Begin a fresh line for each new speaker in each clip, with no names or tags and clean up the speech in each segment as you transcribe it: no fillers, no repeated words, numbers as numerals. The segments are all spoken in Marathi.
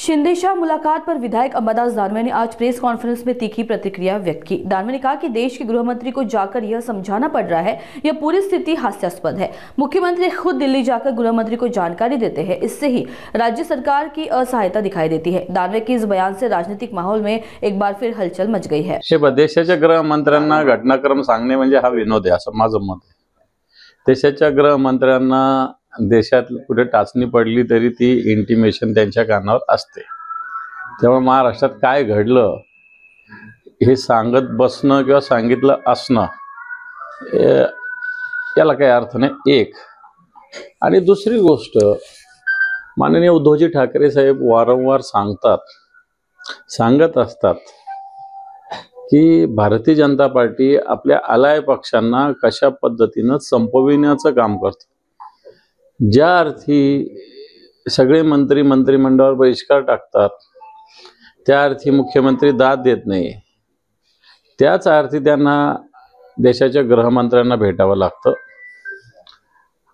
शिंदे शाह मुलाकात पर विधायक अंबादास दानवे ने आज प्रेस कॉन्फ्रेंस में तीखी प्रतिक्रिया व्यक्त की। दानवे ने कहा कि देश के गृह मंत्री को जाकर यह समझाना पड़ रहा है, यह पूरी स्थिति हास्यास्पद है। मुख्यमंत्री खुद दिल्ली जाकर गृह मंत्री को जानकारी देते हैं, इससे ही राज्य सरकार की असहायता दिखाई देती है। दानवे के इस बयान से राजनीतिक माहौल में एक बार फिर हलचल मच गई है।
देशाच्या गृहमंत्र्यांना घटनाक्रम सांगणे म्हणजे हा विनोद आहे असं माझं मत आहे। देशाच्या गृहमंत्र्यांना देशात कुठे टाचणी पडली तरी ती इंटिमेशन त्यांच्या कानावर असते। तेव्हा महाराष्ट्रात काय घडलं हे सांगत बसणं किंवा सांगितलं असणं याला काही अर्थ नाही। एक आणि दुसरी गोष्ट, माननीय उद्धवजी ठाकरे साहेब वारंवार सांगत असतात की भारतीय जनता पार्टी आपल्या अलाय पक्षांना कशा पद्धतीने संपविण्याचं काम करते। ज्या अर्थी सगळे मंत्री मंत्रिमंडळावर बहिष्कार टाकतात, त्या अर्थी मुख्यमंत्री दाद देत नाही, त्याच अर्थी त्यांना देशाच्या गृहमंत्र्यांना भेटावं लागतं।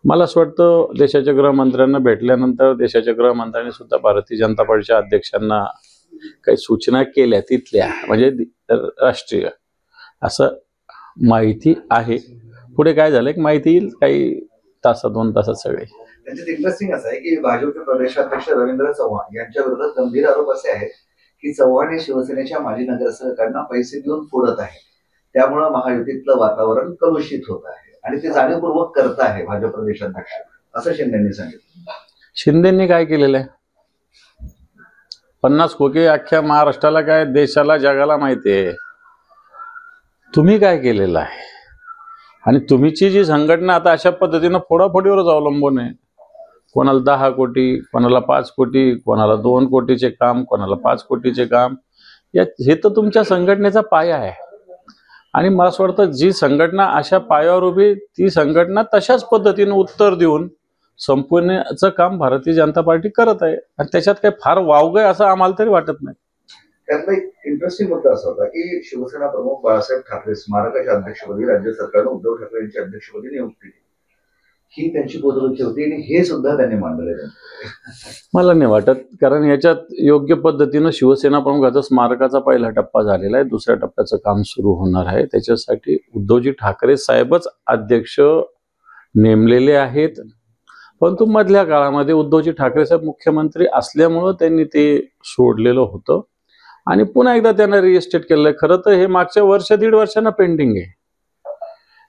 मला असं वाटतं देशाच्या गृहमंत्र्यांना भेटल्यानंतर देशाच्या गृहमंत्र्यांनी सुद्धा भारतीय जनता पार्टीच्या अध्यक्षांना काही सूचना केल्या, तिथल्या म्हणजे राष्ट्रीय असं माहिती आहे। पुढे काय झालं एक माहिती येईल काही तासात 2 तासात सगळे।
त्याच्यात इंटरेस्टिंग असं आहे की भाजपचे प्रदेशाध्यक्ष रवींद्र चव्हाण यांच्या विरोधात गंभीर आरोप असे आहेत की चव्हाण हे शिवसेनेच्या माजी नगरसेवकांना पैसे देऊन फोडत आहे, त्यामुळे महायुतीतलं वातावरण कलुषित होत आहे आणि ते जाणीवपूर्वक करत आहे भाजप प्रदेशाध्यक्ष, असं शिंदेंनी सांगितलं।
शिंदेंनी काय केलेलं आहे? 50 खोके अख्ख्या महाराष्ट्राला काय देशाला जगाला माहिती आहे। तुम्ही काय केलेलं आहे? आणि तुम्हीची जी संघटना आता अशा पद्धतीने फोडाफोडीवरच अवलंबून आहे। कोणाला 10 कोटी, कोणाला 5 कोटी, कोणाला 2 कोटीचे काम, कोणाला 5 कोटीचे काम, हे तर तुमच्या संघटनेचा पाया आहे। आणि मला असं वाटतं जी संघटना अशा पायावर उभी, ती संघटना तशाच पद्धतीने उत्तर देऊन संपवण्याचं काम भारतीय जनता पार्टी करत आहे आणि त्याच्यात काही फार वावगं आहे असं आम्हाला तरी वाटत नाही।
त्यातला एक इंटरेस्टिंग मुद्दा असा होता की शिवसेना प्रमुख बाळासाहेब ठाकरे स्मारकाच्या अध्यक्षपदी राज्य सरकारने उद्धव ठाकरे यांची अध्यक्षपदी नियुक्ती केली, ही त्यांची पोचवृत्ती होती आणि हे सुद्धा त्यांनी मांडलेलं
मला नाही वाटत, कारण याच्यात योग्य पद्धतीनं शिवसेना प्रमुखाचा स्मारकाचा पहिला टप्पा झालेला आहे, दुसऱ्या टप्प्याचं काम सुरू होणार आहे। त्याच्यासाठी उद्धवजी ठाकरे साहेबच अध्यक्ष नेमलेले आहेत, परंतु मधल्या काळामध्ये उद्धवजी ठाकरे साहेब मुख्यमंत्री असल्यामुळं त्यांनी ते सोडलेलं होतं आणि पुन्हा एकदा त्यांना रिइस्टेट केलं। खरं तर हे मागच्या 1-1.5 वर्षांना पेंडिंग आहे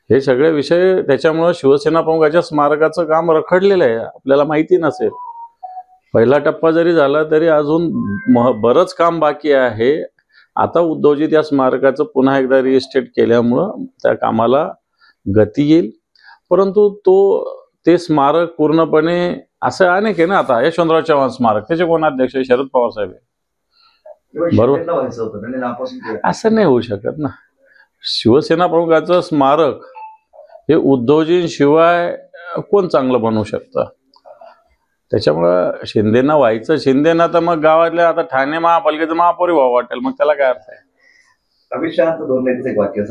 हे सगळे विषय, त्याच्यामुळे शिवसेना प्रमुखाच्या स्मारकाचं काम रखडलेलं आहे। आपल्याला माहिती नसेल, पहिला टप्पा जरी झाला तरी अजून बरंच काम बाकी आहे। आता उद्धवजी त्या स्मारकाचं पुन्हा एकदा रिइस्टेट केल्यामुळं त्या कामाला गती येईल, परंतु ते स्मारक पूर्णपणे असं अनेक आहे ना। आता यशवंतराव चव्हाण स्मारक, त्याचे कोण अध्यक्ष? शरद पवार साहेब आहे, बरोबर? असं नाही होऊ शकत ना। शिवसेना प्रमुखाचं स्मारक हे उद्धवजींशिवाय कोण चांगलं बनवू शकतं? त्याच्यामुळं शिंदेना व्हायचं, शिंदेना तर मग गावातल्या आता ठाणे महापालिकेचं महापौर व्हावं वाटेल, मग त्याला काय अर्थ आहे?
अमित शहांचं 2 लाईनचं एक वाक्य